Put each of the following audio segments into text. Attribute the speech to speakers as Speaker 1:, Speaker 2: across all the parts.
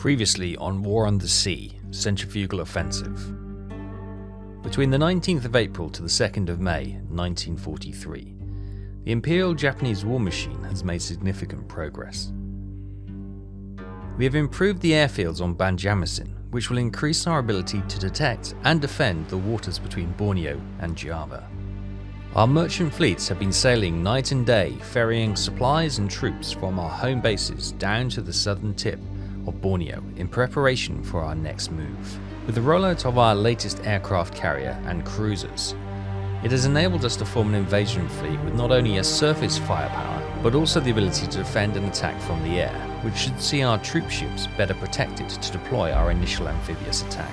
Speaker 1: Previously on War on the Sea, Centrifugal Offensive. Between the 19th of April to the 2nd of May 1943, the Imperial Japanese war machine has made significant progress. We have improved the airfields on Banjarmasin, which will increase our ability to detect and defend the waters between Borneo and Java. Our merchant fleets have been sailing night and day, ferrying supplies and troops from our home bases down to the southern tip of Borneo in preparation for our next move. With the rollout of our latest aircraft carrier and cruisers, it has enabled us to form an invasion fleet with not only a surface firepower, but also the ability to defend and attack from the air, which should see our troop ships better protected to deploy our initial amphibious attack.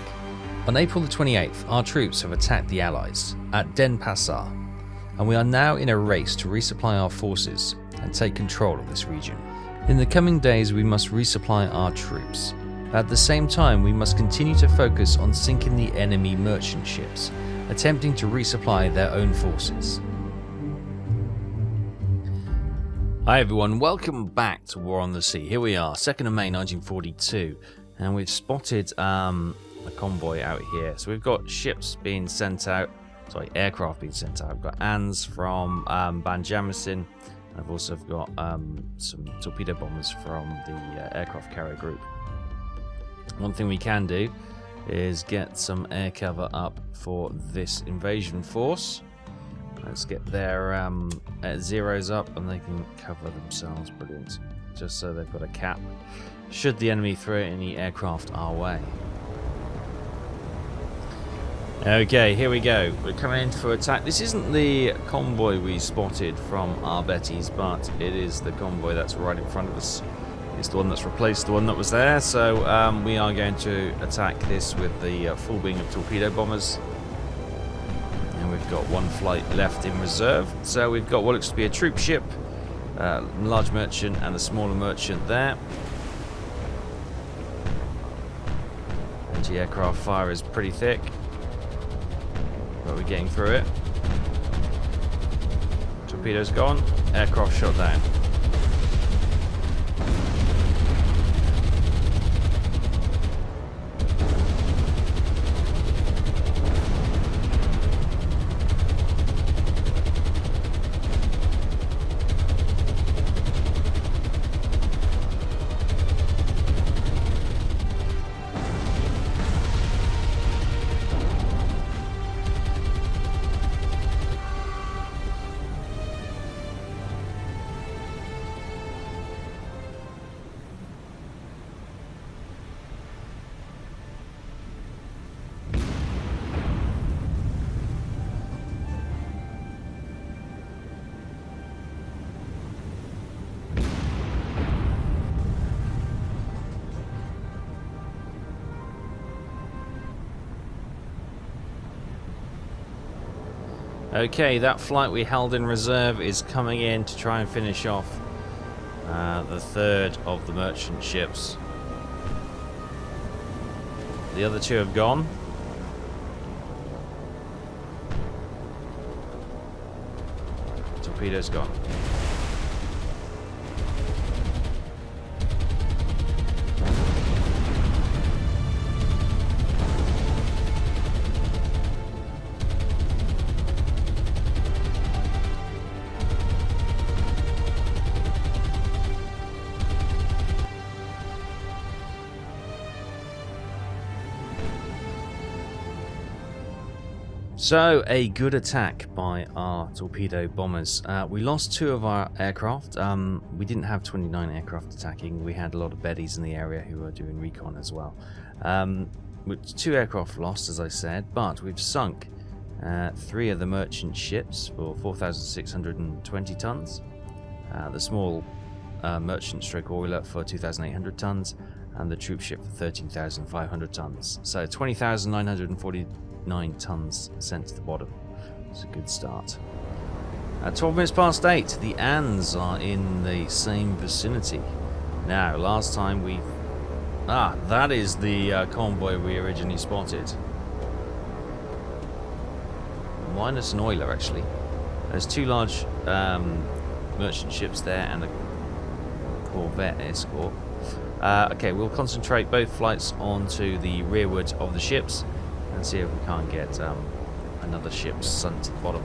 Speaker 1: On April the 28th, our troops have attacked the Allies at Denpasar, and we are now in a race to resupply our forces and take control of this region. In the coming days, we must resupply our troops. At the same time, we must continue to focus on sinking the enemy merchant ships, attempting to resupply their own forces. Hi everyone, welcome back to War on the Sea. Here we are, 2nd of May 1942, and we've spotted a convoy out here. So we've got ships being sent out, aircraft being sent out. We've got ANs from Banjarmasin. I've also got some torpedo bombers from the aircraft carrier group. One thing we can do is get some air cover up for this invasion force. Let's get their zeros up and they can cover themselves. Brilliant. Just so they've got a cap should the enemy throw any aircraft our way. Okay, here we go. We're coming in for attack. This isn't the convoy we spotted from our Bettys, but it is the convoy that's right in front of us. It's the one that's replaced the one that was there, so we are going to attack this with the full beam of torpedo bombers. And we've got one flight left in reserve. So we've got what looks to be a troop ship, large merchant and a smaller merchant there. Anti-aircraft fire is pretty thick. But we're getting through it. Torpedoes gone. Aircraft shot down. Okay, that flight we held in reserve is coming in to try and finish off the third of the merchant ships. The other two have gone. Torpedo's gone. So, a good attack by our torpedo bombers. We lost two of our aircraft. We didn't have 29 aircraft attacking. We had a lot of Bettys in the area who were doing recon as well. With two aircraft lost, as I said, but we've sunk three of the merchant ships for 4,620 tons. The small merchant stroke oiler for 2,800 tons, and the troop ship for 13,500 tons. So 20,949 tons sent to the bottom. It's a good start. At 12 minutes past 8, the ANs are in the same vicinity. Now, last time we... that is the convoy we originally spotted. Minus an oiler, actually. There's two large merchant ships there and a corvette escort. Okay, we'll concentrate both flights onto the rearward of the ships and see if we can't get another ship sunk to the bottom.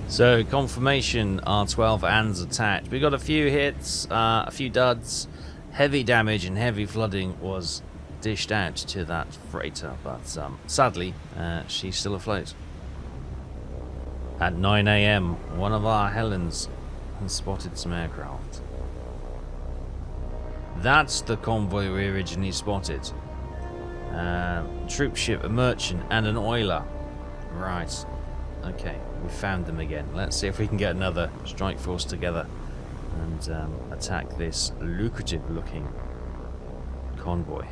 Speaker 1: So, confirmation, R12 AND's attacked. We got a few hits, a few duds. Heavy damage and heavy flooding was dished out to that freighter, but sadly, she's still afloat. At 9 AM, one of our Helens has spotted some aircraft. That's the convoy we originally spotted. Troop ship, a merchant, and an oiler. Right. Okay, we found them again. Let's see if we can get another strike force together and attack this lucrative-looking convoy.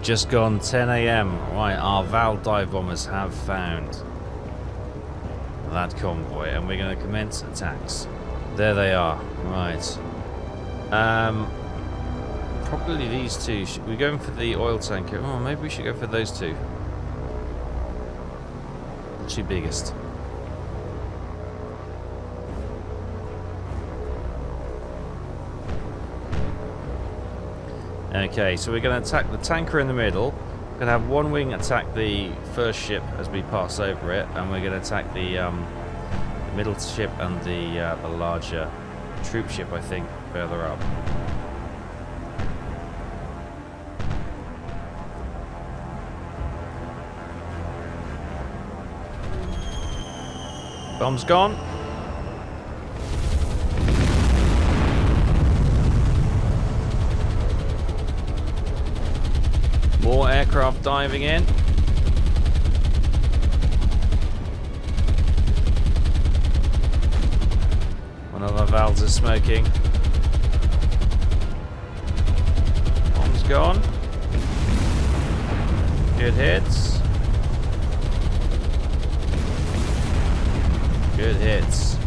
Speaker 1: Just gone 10 AM. Right, our Val dive bombers have found that convoy, and we're going to commence attacks. There they are. Right. Probably these two. We're going for the oil tanker. Oh, maybe we should go for those two. Two biggest. Okay, so we're going to attack the tanker in the middle. We're going to have one wing attack the first ship as we pass over it, and we're going to attack the middle ship and the larger troop ship, I think, further up. Bomb's gone. More aircraft diving in. One of our valves is smoking. Bomb's gone. Good hits. Good hits.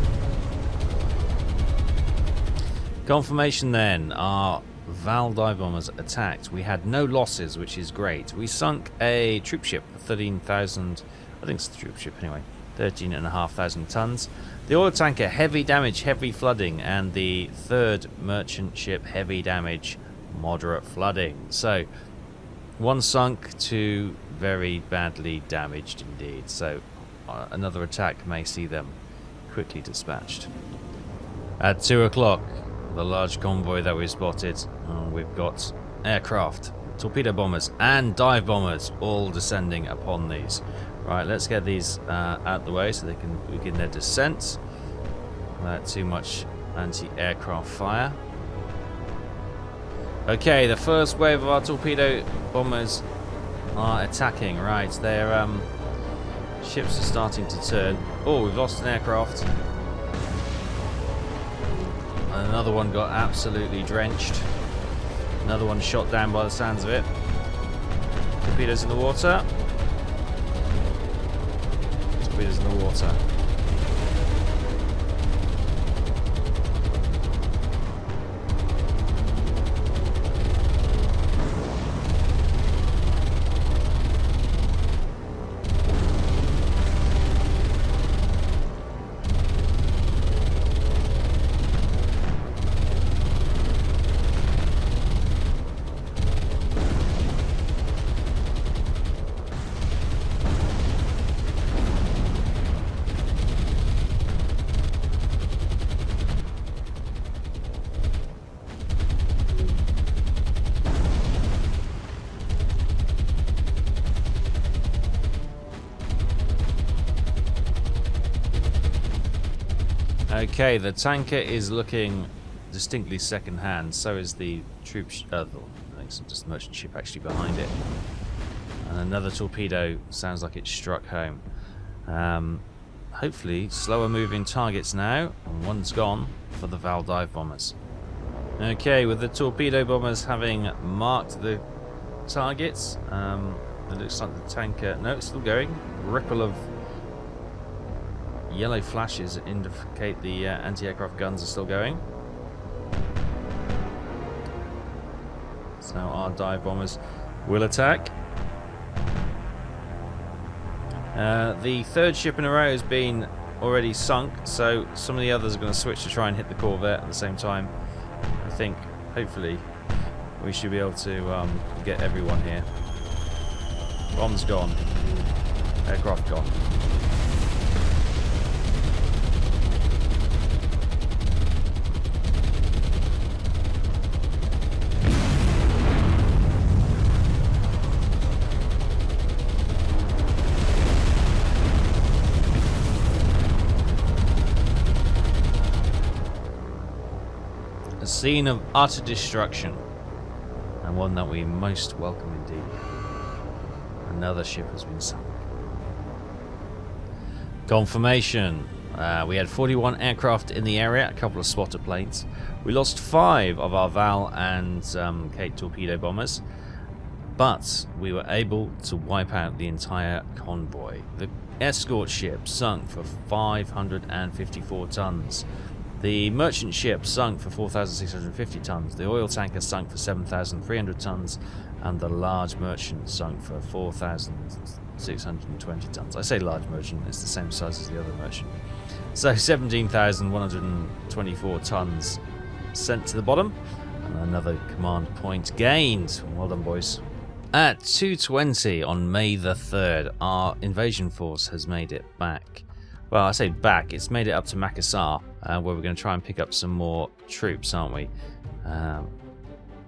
Speaker 1: Confirmation then. Our Val dive bombers attacked. We had no losses, which is great. We sunk a troop ship, 13,000. I think it's the troop ship anyway. 13,500 tons. The oil tanker, heavy damage, heavy flooding, and the third merchant ship, heavy damage, moderate flooding. So, one sunk, two very badly damaged indeed. So, another attack may see them quickly dispatched. At 2 o'clock, the large convoy that we spotted, we've got aircraft, torpedo bombers, and dive bombers all descending upon these. Right, let's get these out the way so they can begin their descent without too much anti-aircraft fire. Okay, the first wave of our torpedo bombers are attacking. Right, their ships are starting to turn. Oh, we've lost an aircraft. And another one got absolutely drenched. Another one shot down by the sounds of it. Torpedoes in the water. Torpedoes in the water. Okay, the tanker is looking distinctly second-hand. So is the troop. I think it's just a merchant ship actually behind it. And another torpedo sounds like it struck home. Hopefully, slower-moving targets now. And one's gone for the Val dive bombers. Okay, with the torpedo bombers having marked the targets. It looks like the tanker... No, it's still going. Ripple of yellow flashes indicate the anti-aircraft guns are still going. So our dive bombers will attack. The third ship in a row has been already sunk, so some of the others are going to switch to try and hit the corvette at the same time. I think, hopefully, we should be able to get everyone here. Bombs gone. Aircraft gone. A scene of utter destruction, and one that we most welcome indeed. Another ship has been sunk. Confirmation. We had 41 aircraft in the area, a couple of spotter planes. We lost 5 of our Val and Kate torpedo bombers, but we were able to wipe out the entire convoy. The escort ship sunk for 554 tons. The merchant ship sunk for 4,650 tons. The oil tanker sunk for 7,300 tons. And the large merchant sunk for 4,620 tons. I say large merchant, it's the same size as the other merchant. So 17,124 tons sent to the bottom. And another command point gained. Well done, boys. At 2:20 on May the 3rd, our invasion force has made it back. Well, I say back, it's made it up to Makassar, where we're going to try and pick up some more troops, aren't we?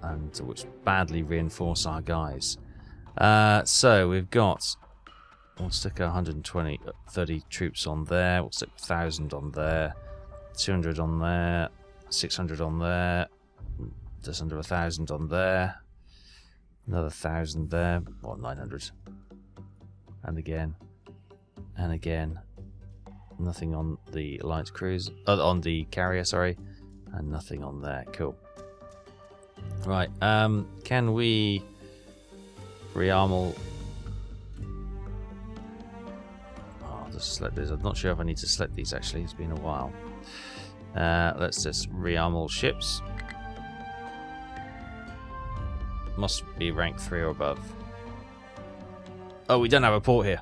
Speaker 1: And which badly reinforce our guys. So we've got... We'll stick 30 troops on there. We'll stick 1,000 on there. 200 on there. 600 on there. Just under 1,000 on there. Another 1,000 there. Or 900. And again. And again. Nothing on the light cruise. On the carrier, sorry. And nothing on there. Cool. Right, can we rearmal? Oh, I'll just select this. I'm not sure if I need to select these actually, it's been a while. Let's just rearmal ships. Must be rank 3 or above. Oh, we don't have a port here.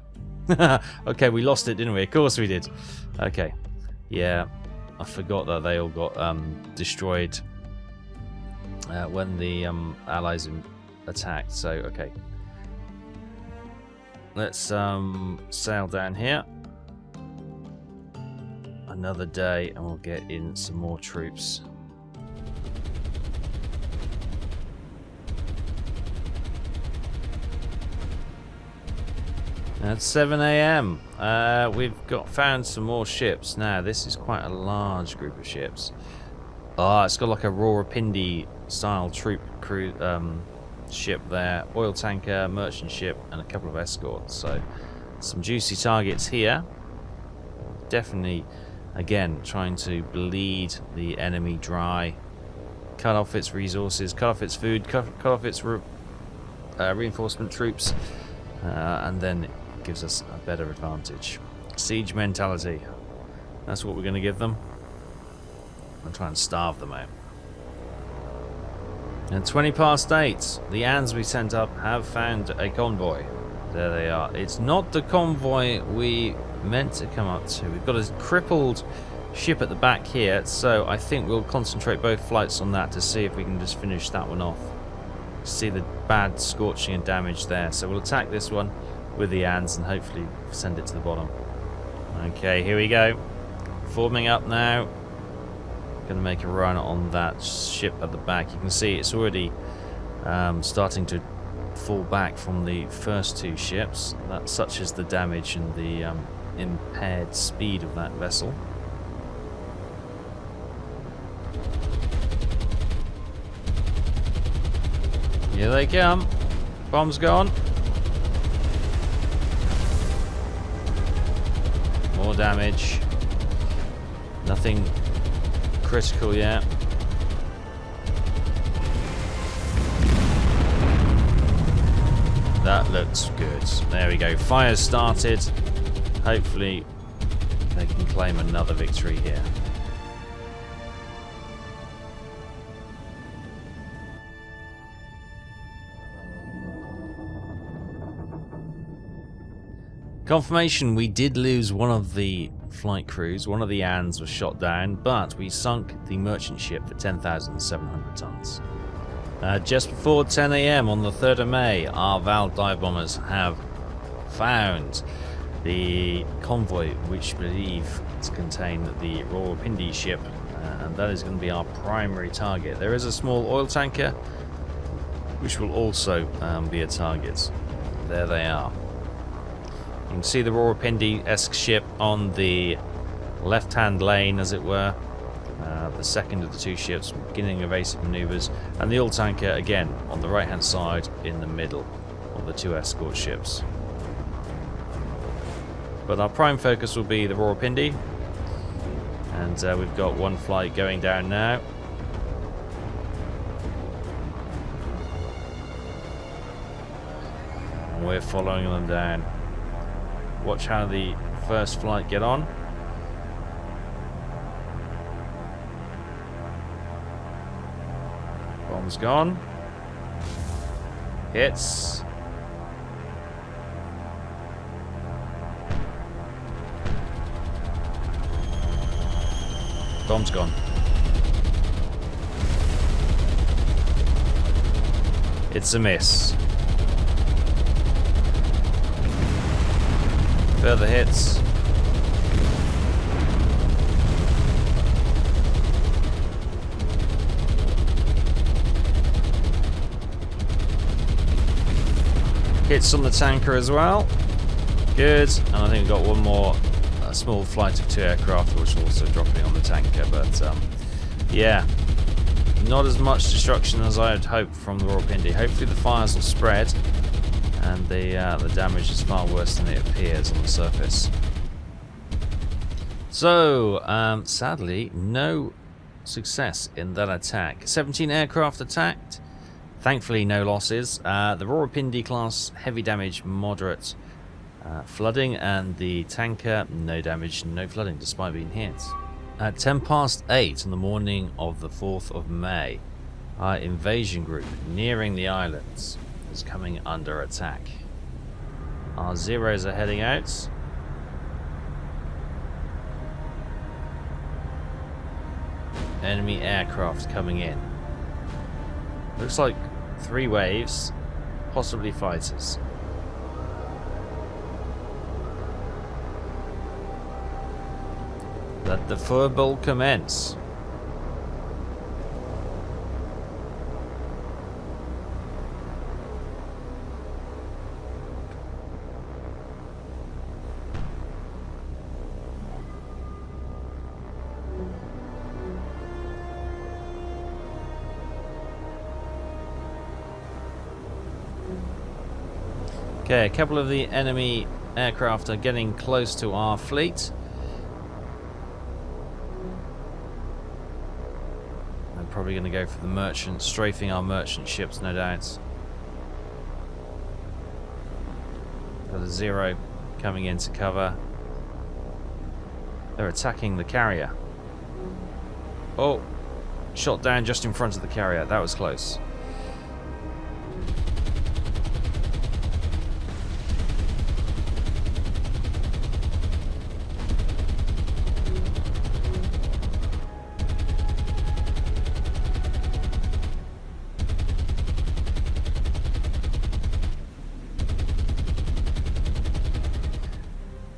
Speaker 1: Okay, we lost it, didn't we? Of course we did. Okay, yeah, I forgot that they all got destroyed when the Allies attacked. So, okay. Let's sail down here. Another day and we'll get in some more troops. At 7 AM, we've found some more ships. Now, this is quite a large group of ships. It's got like a Rawalpindi style troop crew ship there, oil tanker, merchant ship, and a couple of escorts. So, some juicy targets here. Definitely, again, trying to bleed the enemy dry, cut off its resources, cut off its food, cut off its reinforcement troops, and then it gives us a better advantage. Siege mentality. That's what we're going to give them. And try and starve them out. And 20 past 8, the ANs we sent up have found a convoy. There they are. It's not the convoy we meant to come up to. We've got a crippled ship at the back here, so I think we'll concentrate both flights on that to see if we can just finish that one off. See the bad scorching and damage there. So we'll attack this one with the ANs and hopefully send it to the bottom. Okay, here we go. Forming up now. Going to make a run on that ship at the back. You can see it's already starting to fall back from the first 2 ships. That such is the damage and the impaired speed of that vessel. Here they come. Bombs gone. More damage. Nothing critical yet. That looks good. There we go. Fire started. Hopefully they can claim another victory here. Confirmation, we did lose one of the flight crews. One of the ANs was shot down, but we sunk the merchant ship for 10,700 tons. Just before 10 AM on the 3rd of May, our Val dive bombers have found the convoy, which we believe to contain the Rawalpindi ship, and that is going to be our primary target. There is a small oil tanker, which will also be a target. There they are. You can see the Rawalpindi-esque ship on the left-hand lane, as it were. The second of the two ships beginning evasive maneuvers, and the oil tanker again on the right-hand side in the middle of the two escort ships. But our prime focus will be the Rawalpindi, and we've got one flight going down now. And we're following them down. Watch how the first flight get on. Bomb's gone. Hits. Bomb's gone. It's a miss. Further hits. Hits on the tanker as well. Good. And I think we've got one more small flight of 2 aircraft, which are also dropping on the tanker. But yeah, not as much destruction as I had hoped from the Rawalpindi. Hopefully the fires will spread, and the damage is far worse than it appears on the surface. So, sadly, no success in that attack. 17 aircraft attacked. Thankfully, no losses. The Rawalpindi class, heavy damage, moderate flooding, and the tanker, no damage, no flooding, despite being hit. At 8:10 on the morning of the 4th of May, our invasion group nearing the islands is coming under attack. Our Zeros are heading out. Enemy aircraft coming in. Looks like 3 waves, possibly fighters. Let the furball commence. Okay, a couple of the enemy aircraft are getting close to our fleet. They're probably going to go for the merchant, strafing our merchant ships, no doubt. Got a Zero coming in to cover. They're attacking the carrier. Oh, shot down just in front of the carrier. That was close.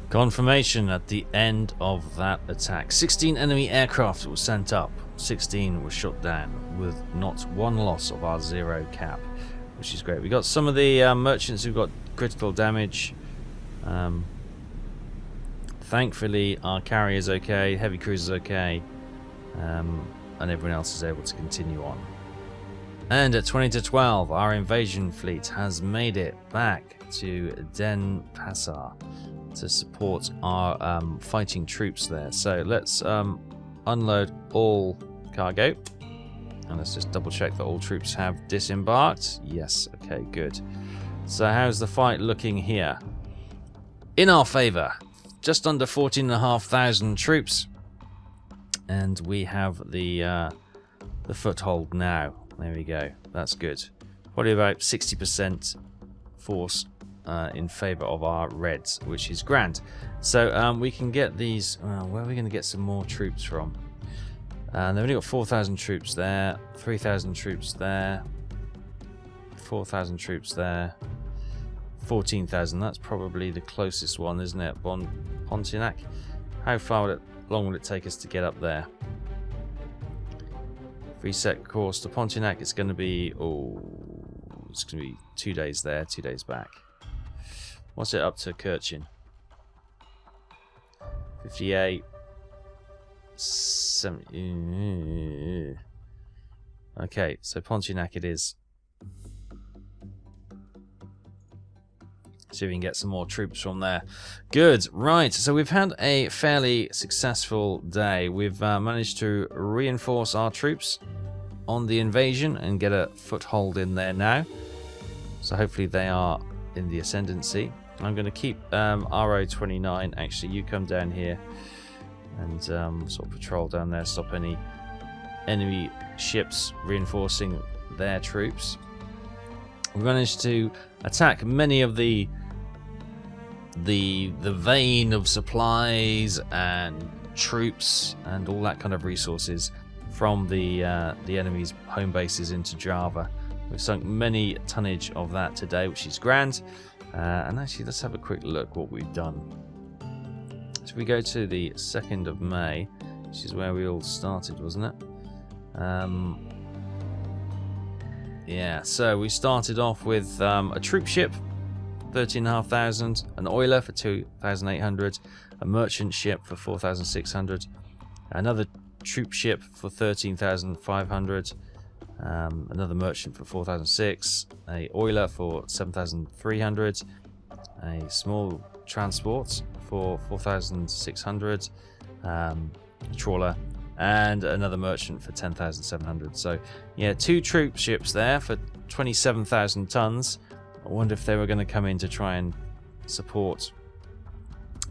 Speaker 1: Confirmation at the end of that attack. 16 enemy aircraft were sent up. 16 were shot down with not one loss of our Zero cap, which is great. We got some of the merchants who got critical damage. Thankfully, our carrier's okay, heavy cruiser's okay, and everyone else is able to continue on. And at 20-12, our invasion fleet has made it back to Denpasar to support our fighting troops there. So let's unload all cargo, and let's just double check that all troops have disembarked. Yes, okay, good. So how's the fight looking here? In our favour. Just under 14,500 troops. And we have the foothold now. There we go. That's good. Probably about 60% force in favour of our Reds, which is grand. So we can get these... where are we going to get some more troops from? They've only got 4,000 troops there, 3,000 troops there, 4,000 troops there, 14,000. That's probably the closest one, isn't it? Pontiac. How long will it take us to get up there? If we set course to Pontiac, it's going to be... Oh, it's going to be 2 days there, 2 days back. What's it up to Kirchin? 58... 70. Okay, so Pontiac it is. See if we can get some more troops from there. Good, right. So we've had a fairly successful day. We've managed to reinforce our troops on the invasion and get a foothold in there now. So hopefully they are in the ascendancy. I'm going to keep Ep.29. Actually, you come down here and sort of patrol down there, stop any enemy ships reinforcing their troops. We managed to attack many of the vein of supplies and troops and all that kind of resources from the enemy's home bases into Java. We've sunk many tonnage of that today, which is grand. And actually, let's have a quick look what we've done. So we go to the 2nd of May, which is where we all started, wasn't it? Yeah, so we started off with a troop ship, 13,500, an oiler for 2,800, a merchant ship for 4,600, another troop ship for 13,500, another merchant for 4,600, a oiler for 7,300, a small transport for 4,600, trawler, and another merchant for 10,700. So yeah, 2 troop ships there for 27,000 tons. I wonder if they were going to come in to try and support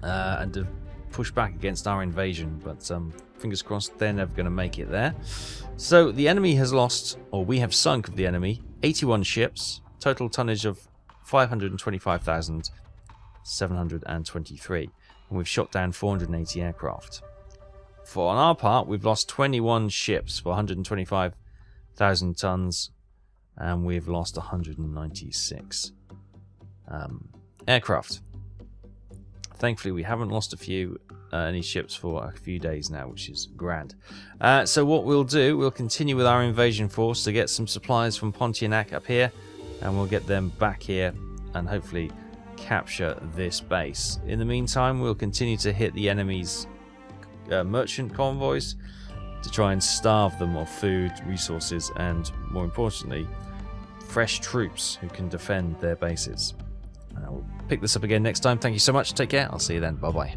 Speaker 1: and to push back against our invasion, but fingers crossed they're never going to make it there. So the enemy has lost, or we have sunk of the enemy, 81 ships, total tonnage of 525,723, and we've shot down 480 aircraft. On our part, we've lost 21 ships for 125,000 tons, and we've lost 196 aircraft. Thankfully, we haven't lost any ships for a few days now, which is grand. So what we'll do, we'll continue with our invasion force to get some supplies from Pontiac up here, and we'll get them back here and hopefully capture this base. In the meantime, we'll continue to hit the enemy's merchant convoys to try and starve them of food, resources, and more importantly, fresh troops who can defend their bases. We'll pick this up again next time. Thank you so much. Take care. I'll see you then. Bye bye.